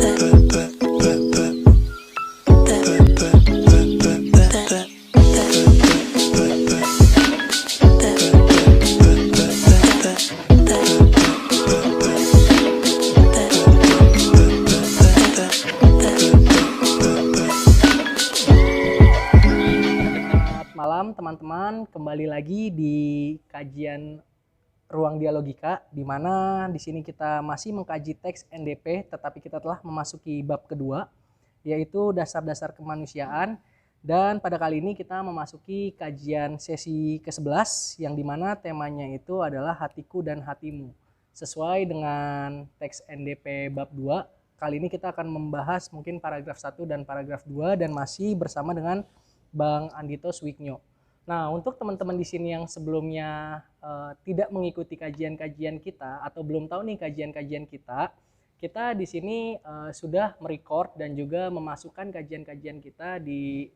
Malam teman-teman, kembali lagi di kajian Ruang Dialogika, di mana di sini kita masih mengkaji teks NDP, tetapi kita telah memasuki bab kedua, yaitu dasar-dasar kemanusiaan. Dan pada kali ini kita memasuki kajian sesi ke-11, yang dimana temanya itu adalah hatiku dan hatimu. Sesuai dengan teks NDP bab 2, kali ini kita akan membahas mungkin paragraf 1 dan paragraf 2, dan masih bersama dengan Bang Andito Swiknyo. Nah, untuk teman-teman di sini yang sebelumnya tidak mengikuti kajian-kajian kita atau belum tahu nih kajian-kajian kita di sini sudah merecord dan juga memasukkan kajian-kajian kita di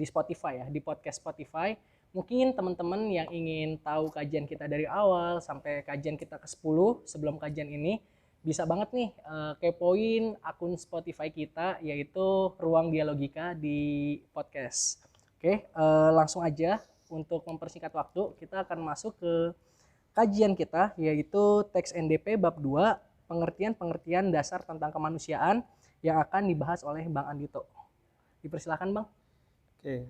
Spotify ya, di podcast Spotify. Mungkin teman-teman yang ingin tahu kajian kita dari awal sampai kajian kita ke-10 sebelum kajian ini, bisa banget nih kepoin akun Spotify kita, yaitu Ruang Dialogika di podcast. Oke, langsung aja untuk mempersingkat waktu, kita akan masuk ke kajian kita, yaitu teks NDP bab 2, pengertian-pengertian dasar tentang kemanusiaan, yang akan dibahas oleh Bang Andito. Dipersilakan Bang. Oke,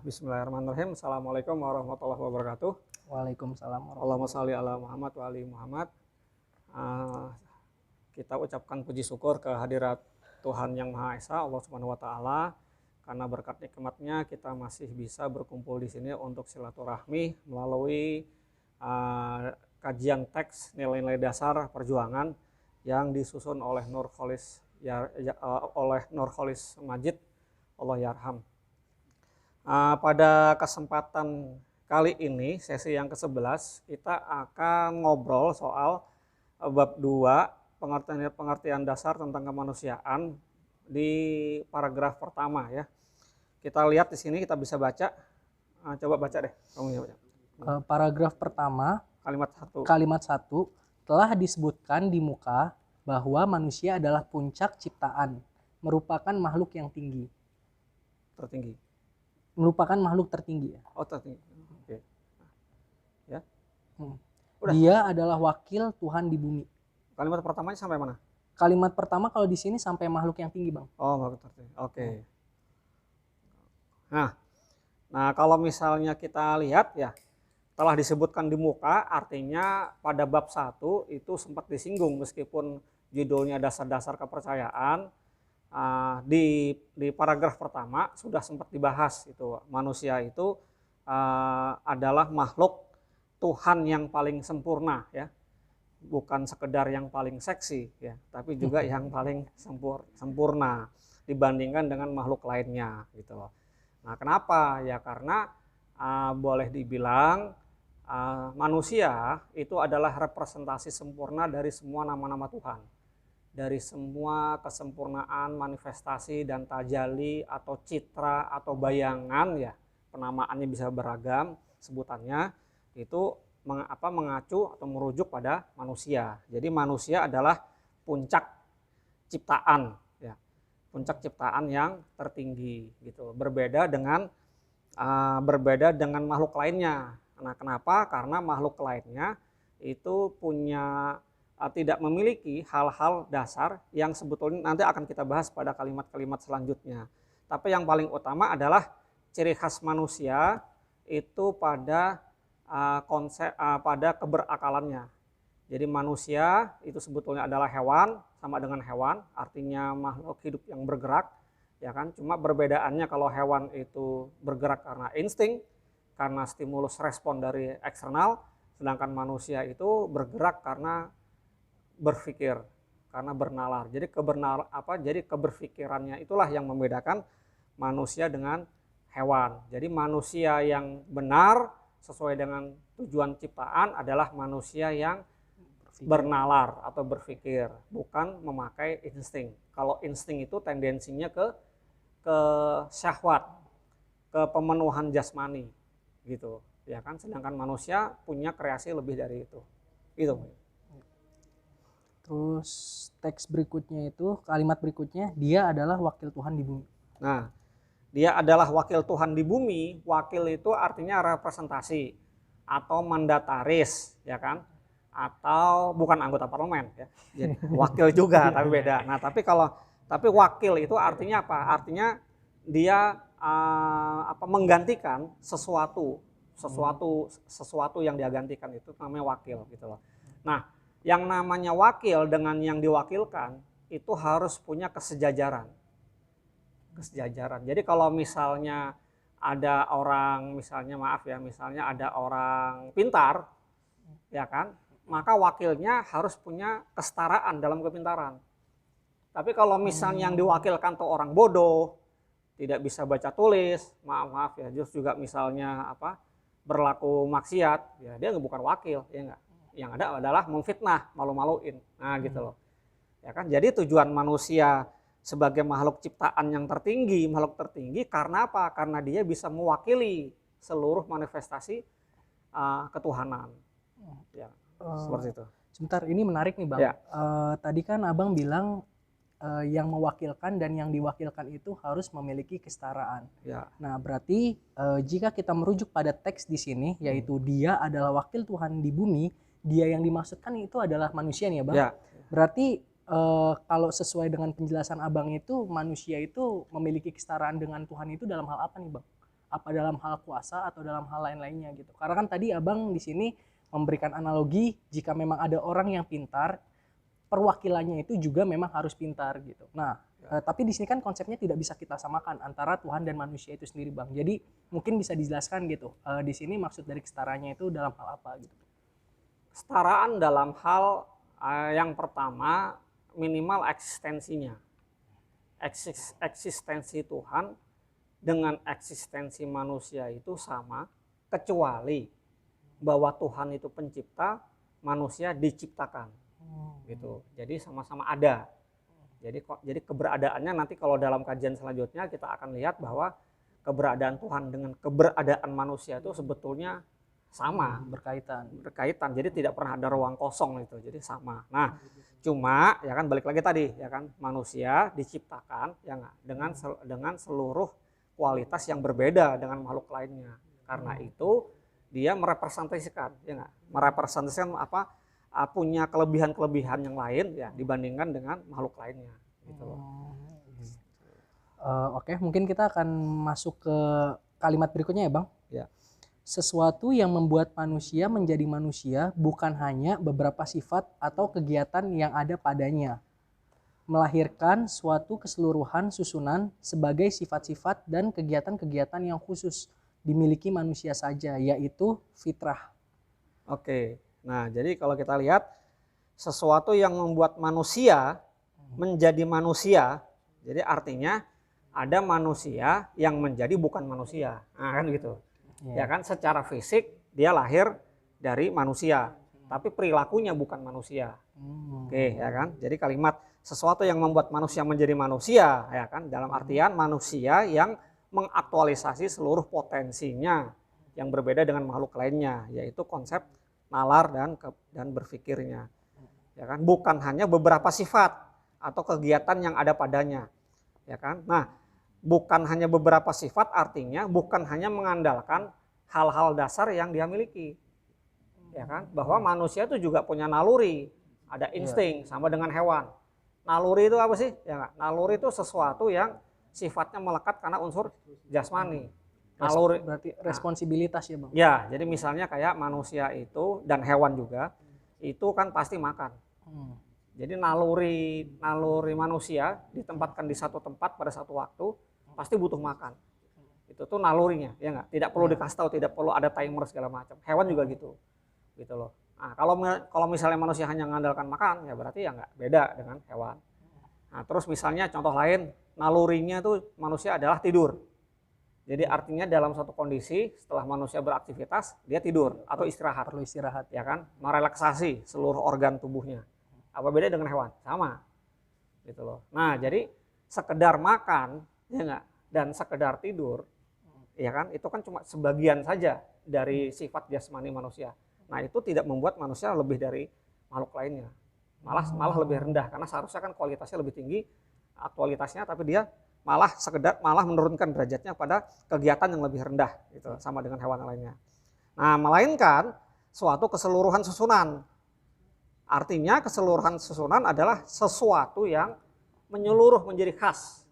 bismillahirrahmanirrahim. Assalamualaikum warahmatullahi wabarakatuh. Waalaikumsalam. Allahumma sholli ala Muhammad wa ali Muhammad. Kita ucapkan puji syukur kehadirat Tuhan Yang Maha Esa, Allah Subhanahu wa taala, karena berkat nikmatnya kita masih bisa berkumpul di sini untuk silaturahmi melalui kajian teks nilai-nilai dasar perjuangan yang disusun oleh Nurholis Majid, Allah yarham. Pada kesempatan kali ini, sesi yang ke-11, kita akan ngobrol soal bab 2, pengertian dasar tentang kemanusiaan di paragraf pertama ya. Kita lihat di sini, kita bisa baca. Coba baca deh. Paragraf pertama, kalimat 1 telah disebutkan di muka bahwa manusia adalah puncak ciptaan, merupakan makhluk yang tinggi. Tertinggi. Merupakan makhluk tertinggi ya. Oh, tertinggi. Oke. Ya. Dia adalah wakil Tuhan di bumi. Kalimat pertamanya sampai mana? Kalimat pertama kalau di sini sampai makhluk yang tinggi, Bang. Oh, makhluk tertinggi. Oke. Nah, kalau misalnya kita lihat ya, telah disebutkan di muka, artinya pada bab 1 itu sempat disinggung meskipun judulnya dasar-dasar kepercayaan. Di paragraf pertama sudah sempat dibahas itu, manusia itu adalah makhluk Tuhan yang paling sempurna ya. Bukan sekedar yang paling seksi ya, tapi juga yang paling sempurna dibandingkan dengan makhluk lainnya gitu. Nah, kenapa? Ya karena boleh dibilang manusia itu adalah representasi sempurna dari semua nama-nama Tuhan. Dari semua kesempurnaan, manifestasi dan tajalli atau citra atau bayangan ya, penamaannya bisa beragam sebutannya, itu mengacu atau merujuk pada manusia. Jadi manusia adalah puncak ciptaan ya. Puncak ciptaan yang tertinggi gitu. Berbeda dengan makhluk lainnya. Nah, kenapa? Karena makhluk lainnya itu punya tidak memiliki hal-hal dasar yang sebetulnya nanti akan kita bahas pada kalimat-kalimat selanjutnya. Tapi yang paling utama adalah ciri khas manusia itu pada pada keberakalannya. Jadi manusia itu sebetulnya adalah hewan, sama dengan hewan, artinya makhluk hidup yang bergerak, ya kan? Cuma perbedaannya kalau hewan itu bergerak karena insting, karena stimulus respon dari eksternal, sedangkan manusia itu bergerak karena berpikir, karena bernalar. Jadi keberpikirannya itulah yang membedakan manusia dengan hewan. Jadi manusia yang benar sesuai dengan tujuan ciptaan adalah manusia yang bernalar atau berpikir, bukan memakai insting. Kalau insting itu tendensinya ke syahwat, ke pemenuhan jasmani gitu, ya kan? Sedangkan manusia punya kreasi lebih dari itu. Itu. Terus teks berikutnya itu, kalimat berikutnya, dia adalah wakil Tuhan di bumi. Nah, dia adalah wakil Tuhan di bumi. Wakil itu artinya representasi atau mandataris, ya kan? Atau bukan anggota parlemen, ya. Jadi, wakil juga, tapi beda. Nah, tapi wakil itu artinya apa? Artinya dia menggantikan sesuatu yang dia gantikan, itu namanya wakil gitu loh. Nah, yang namanya wakil dengan yang diwakilkan itu harus punya kesejajaran. Jadi kalau misalnya ada orang, misalnya ada orang pintar, ya kan, maka wakilnya harus punya kesetaraan dalam kepintaran. Tapi kalau misalnya yang diwakilkan tuh orang bodoh, tidak bisa baca tulis, maaf ya, terus juga misalnya berlaku maksiat, ya dia bukan wakil, ya enggak. Yang ada adalah memfitnah, malu-maluin. Nah, gitu loh. Ya kan? Jadi tujuan manusia sebagai makhluk ciptaan yang tertinggi, makhluk tertinggi karena apa? Karena dia bisa mewakili seluruh manifestasi ketuhanan. Ya, seperti itu. Sebentar, ini menarik nih Bang. Ya. Tadi kan Abang bilang yang mewakilkan dan yang diwakilkan itu harus memiliki kesetaraan. Ya. Nah, berarti jika kita merujuk pada teks di sini, yaitu dia adalah wakil Tuhan di bumi, dia yang dimaksudkan itu adalah manusia nih ya Bang. Ya. Berarti kalau sesuai dengan penjelasan Abang itu, manusia itu memiliki kesetaraan dengan Tuhan itu dalam hal apa nih Bang? Apa dalam hal kuasa atau dalam hal lain-lainnya gitu? Karena kan tadi Abang di sini memberikan analogi jika memang ada orang yang pintar, perwakilannya itu juga memang harus pintar gitu. Nah, tapi di sini kan konsepnya tidak bisa kita samakan antara Tuhan dan manusia itu sendiri Bang. Jadi mungkin bisa dijelaskan gitu. Di sini maksud dari kesetaranya itu dalam hal apa gitu? Kesetaraan dalam hal yang pertama minimal eksistensinya. Eksistensi Tuhan dengan eksistensi manusia itu sama, kecuali bahwa Tuhan itu pencipta, manusia diciptakan. Gitu. Jadi sama-sama ada. Jadi keberadaannya nanti kalau dalam kajian selanjutnya kita akan lihat bahwa keberadaan Tuhan dengan keberadaan manusia itu sebetulnya sama, berkaitan. Jadi tidak pernah ada ruang kosong itu. Jadi sama. Nah, cuma ya kan balik lagi tadi ya kan, manusia diciptakan ya nggak, dengan seluruh kualitas yang berbeda dengan makhluk lainnya. Karena itu dia merepresentasikan ya nggak, punya kelebihan-kelebihan yang lain ya dibandingkan dengan makhluk lainnya gitu loh. Oke, mungkin kita akan masuk ke kalimat berikutnya ya Bang. Ya. Sesuatu yang membuat manusia menjadi manusia bukan hanya beberapa sifat atau kegiatan yang ada padanya, melahirkan suatu keseluruhan susunan sebagai sifat-sifat dan kegiatan-kegiatan yang khusus dimiliki manusia saja, yaitu fitrah. Oke, nah jadi kalau kita lihat sesuatu yang membuat manusia menjadi manusia, jadi artinya ada manusia yang menjadi bukan manusia, nah kan gitu. Ya kan, secara fisik dia lahir dari manusia, tapi perilakunya bukan manusia. Oke, ya kan. Jadi kalimat sesuatu yang membuat manusia menjadi manusia, ya kan, dalam artian manusia yang mengaktualisasi seluruh potensinya yang berbeda dengan makhluk lainnya, yaitu konsep nalar dan berpikirnya. Ya kan, bukan hanya beberapa sifat atau kegiatan yang ada padanya. Ya kan? Nah, bukan hanya beberapa sifat artinya bukan hanya mengandalkan hal-hal dasar yang dia miliki. Ya kan? Bahwa manusia itu juga punya naluri, ada insting sama dengan hewan. Naluri itu apa sih? Ya enggak? Naluri itu sesuatu yang sifatnya melekat karena unsur jasmani. Naluri berarti responsibilitas ya Bang. Ya, jadi misalnya kayak manusia itu dan hewan juga itu kan pasti makan. Jadi naluri manusia ditempatkan di satu tempat pada satu waktu pasti butuh makan. Itu tuh nalurinya, ya enggak? Tidak perlu dikasih tahu, tidak perlu ada timer segala macam. Hewan juga gitu. Gitu loh. Nah, kalau misalnya manusia hanya mengandalkan makan, ya berarti ya enggak beda dengan hewan. Nah, terus misalnya contoh lain, nalurinya tuh manusia adalah tidur. Jadi artinya dalam suatu kondisi setelah manusia beraktivitas, dia tidur atau istirahat. Perlu istirahat. Ya kan? Merelaksasi seluruh organ tubuhnya. Apa beda dengan hewan? Sama. Gitu loh. Nah, jadi sekedar makan, ya enggak, dan sekedar tidur, ya kan? Itu kan cuma sebagian saja dari sifat jasmani manusia. Nah, itu tidak membuat manusia lebih dari makhluk lainnya. malah lebih rendah, karena seharusnya kan kualitasnya lebih tinggi aktualitasnya, tapi dia malah menurunkan derajatnya pada kegiatan yang lebih rendah gitu, sama dengan hewan lainnya. Nah, melainkan suatu keseluruhan susunan. Artinya keseluruhan susunan adalah sesuatu yang menyeluruh menjadi khas.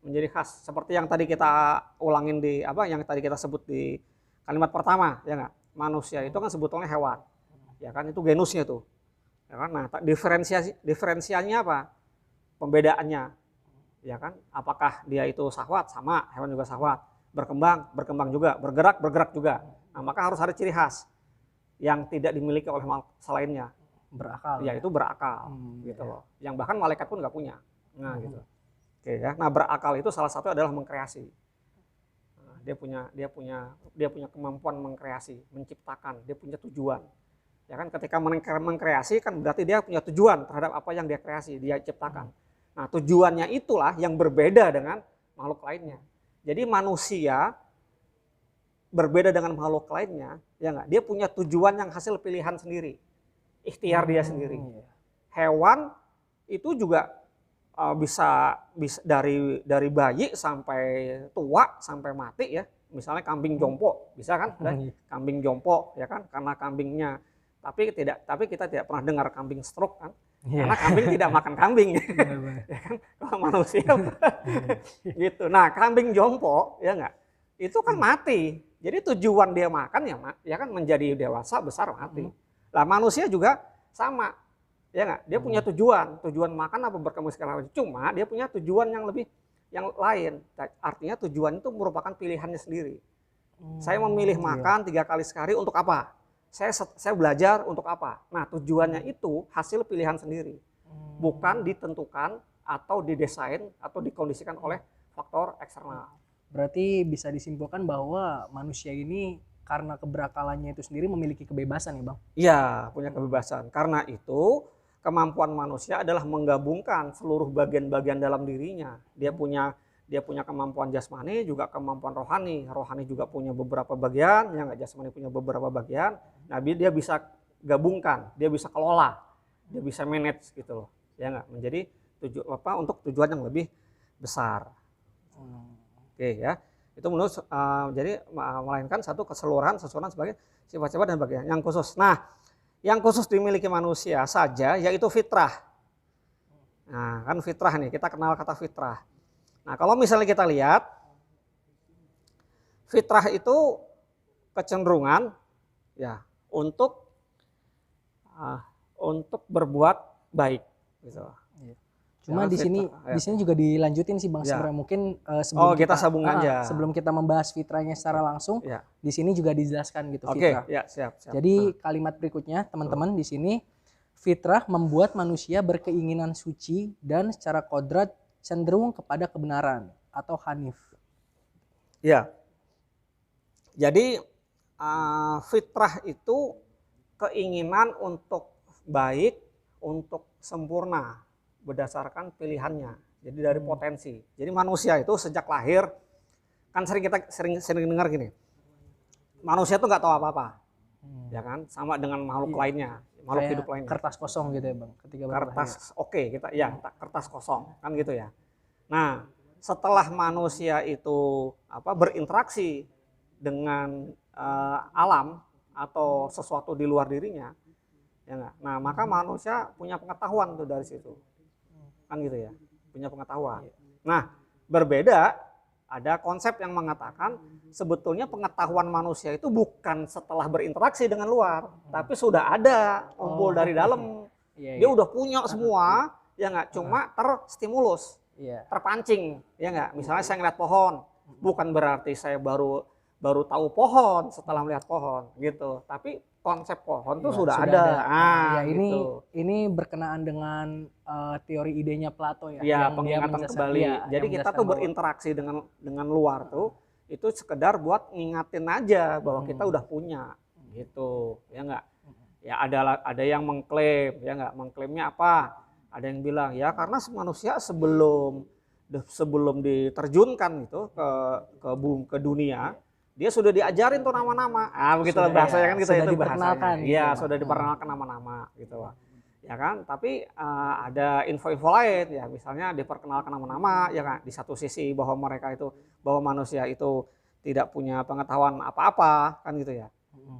Menjadi khas, seperti yang tadi kita ulangin yang tadi kita sebut di kalimat pertama, ya enggak? Manusia itu kan sebetulnya hewan. Ya kan, itu genusnya tuh. Ya kan? Nah, diferensialnya apa? Pembedaannya. Ya kan? Apakah dia itu syahwat? Sama, hewan juga syahwat. Berkembang juga, bergerak juga. Nah, maka harus ada ciri khas yang tidak dimiliki oleh selainnya. Berakal. Ya, itu berakal gitu loh. Yang bahkan malaikat pun nggak punya. Nah, gitu. Oke ya. Nah, berakal itu salah satu adalah mengkreasi. Nah, dia punya kemampuan mengkreasi, menciptakan, dia punya tujuan. Ya kan, ketika mengkreasi kan berarti dia punya tujuan terhadap apa yang dia kreasi, dia ciptakan. Nah, tujuannya itulah yang berbeda dengan makhluk lainnya. Jadi manusia berbeda dengan makhluk lainnya, ya enggak? Dia punya tujuan yang hasil pilihan sendiri. Ikhtiar dia sendiri. Hewan itu juga bisa dari bayi sampai tua sampai mati ya. Misalnya kambing jompo, bisa kan? Kambing jompo ya kan, karena kambingnya tapi kita tidak pernah dengar kambing stroke kan. Karena kambing tidak makan kambing. Ya kan? Kalau manusia gitu. Nah, kambing jompo ya enggak? Itu kan mati. Jadi tujuan dia makan ya kan menjadi dewasa besar mati. Lah manusia juga sama, ya nggak? Dia punya tujuan makan apa berkembang segala macam. Cuma dia punya tujuan yang lain. Artinya tujuan itu merupakan pilihannya sendiri. Saya memilih makan 3 kali sehari untuk apa? Saya belajar untuk apa? Nah, tujuannya itu hasil pilihan sendiri, bukan ditentukan atau didesain atau dikondisikan oleh faktor eksternal. Berarti bisa disimpulkan bahwa manusia ini karena keberakalannya itu sendiri memiliki kebebasan ya Bang? Iya, punya kebebasan. Karena itu kemampuan manusia adalah menggabungkan seluruh bagian-bagian dalam dirinya. Dia punya kemampuan jasmani, juga kemampuan rohani. Rohani juga punya beberapa bagian, ya nggak, jasmani punya beberapa bagian. Nah, dia bisa gabungkan, dia bisa kelola, dia bisa manage gitu loh. Ya nggak, menjadi untuk tujuan yang lebih besar. Oke ya. Itu menurut jadi melainkan satu keseluruhan susunan sebagai sifat-sifat dan bagian yang khusus. Nah, yang khusus dimiliki manusia saja yaitu fitrah. Nah, kan fitrah nih, kita kenal kata fitrah. Nah, kalau misalnya kita lihat fitrah itu kecenderungan ya untuk berbuat baik gitu. Cuma di sini juga dilanjutin sih Bang, sebenarnya mungkin sebelum kita sambung aja. Sebelum kita membahas fitrahnya secara langsung, di sini juga dijelaskan gitu fitrah. Siap. Jadi kalimat berikutnya teman-teman di sini, fitrah membuat manusia berkeinginan suci dan secara kodrat cenderung kepada kebenaran atau hanif. Ya. Jadi fitrah itu keinginan untuk baik, untuk sempurna berdasarkan pilihannya. Jadi dari potensi. Jadi manusia itu sejak lahir kan kita sering dengar gini. Manusia itu nggak tahu apa-apa. Ya kan? Sama dengan makhluk lainnya, makhluk kayak hidup lainnya. Kertas kosong gitu ya Bang, ketika kertas kosong kan gitu ya. Nah, setelah manusia itu berinteraksi dengan alam atau sesuatu di luar dirinya, ya enggak. Nah, maka manusia punya pengetahuan tuh dari situ. Kan gitu ya, punya pengetahuan. Nah, berbeda, ada konsep yang mengatakan sebetulnya pengetahuan manusia itu bukan setelah berinteraksi dengan luar, tapi sudah ada kumpul dari dalam. Dia udah punya semua, ya enggak, cuma terstimulus, terpancing, ya enggak. Misalnya saya ngeliat pohon, bukan berarti saya baru tahu pohon setelah melihat pohon gitu, tapi konsep pohon tuh sudah ada. Ini berkenaan dengan teori idenya Plato ya. Iya, pengingatan kembali. Jadi kita tuh berinteraksi dengan luar tuh itu sekedar buat ngingatin aja bahwa kita udah punya gitu, ya enggak. Ya ada yang mengklaim, ya enggak, mengklaimnya apa? Ada yang bilang ya karena manusia sebelum diterjunkan itu ke dunia, dia sudah diajarin tuh nama-nama. Begitulah bahasanya kan, kita itu bahasanya. Iya, sudah diperkenalkan nama-nama gitu loh. ya kan? Tapi ada info-info lain ya, misalnya diperkenalkan nama-nama ya kan. Di satu sisi bahwa mereka itu bahwa manusia itu tidak punya pengetahuan apa-apa kan gitu ya.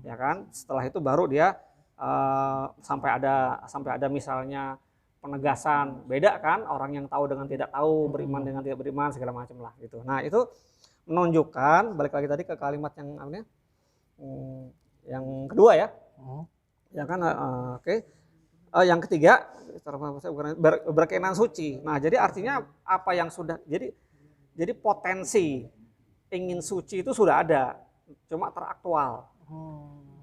Ya kan? Setelah itu baru dia sampai ada misalnya penegasan, beda kan orang yang tahu dengan tidak tahu, beriman dengan tidak beriman segala macam lah gitu. Nah, itu menunjukkan balik lagi tadi ke kalimat yang yang kedua ya. Ya kan oke. Yang ketiga berkenan suci. Nah, jadi artinya apa yang sudah jadi potensi ingin suci itu sudah ada, cuma teraktual.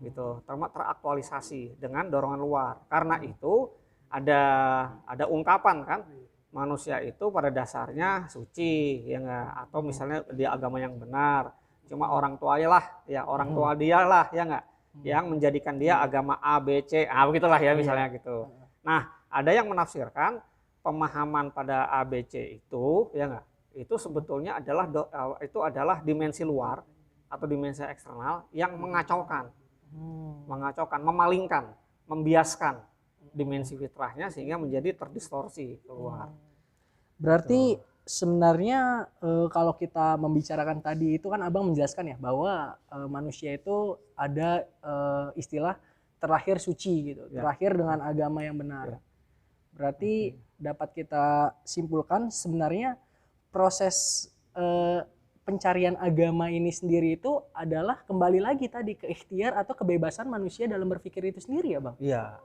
Gitu, teraktualisasi dengan dorongan luar. Karena itu ada ungkapan kan, manusia itu pada dasarnya suci ya enggak, atau misalnya dia agama yang benar. Cuma orang tuanya lah ya, orang tua dia lah ya enggak, yang menjadikan dia agama A, B, C, begitulah ya misalnya gitu. Nah, ada yang menafsirkan pemahaman pada A, B, C itu ya enggak, itu sebetulnya adalah dimensi luar atau dimensi eksternal yang mengacaukan, memalingkan, membiaskan dimensi fitrahnya sehingga menjadi terdistorsi keluar. Berarti sebenarnya kalau kita membicarakan tadi itu kan Abang menjelaskan ya bahwa manusia itu ada istilah terlahir suci gitu, terlahir dengan agama yang benar. Berarti dapat kita simpulkan sebenarnya proses pencarian agama ini sendiri itu adalah kembali lagi tadi ke ikhtiar atau kebebasan manusia dalam berpikir itu sendiri ya Bang? Iya,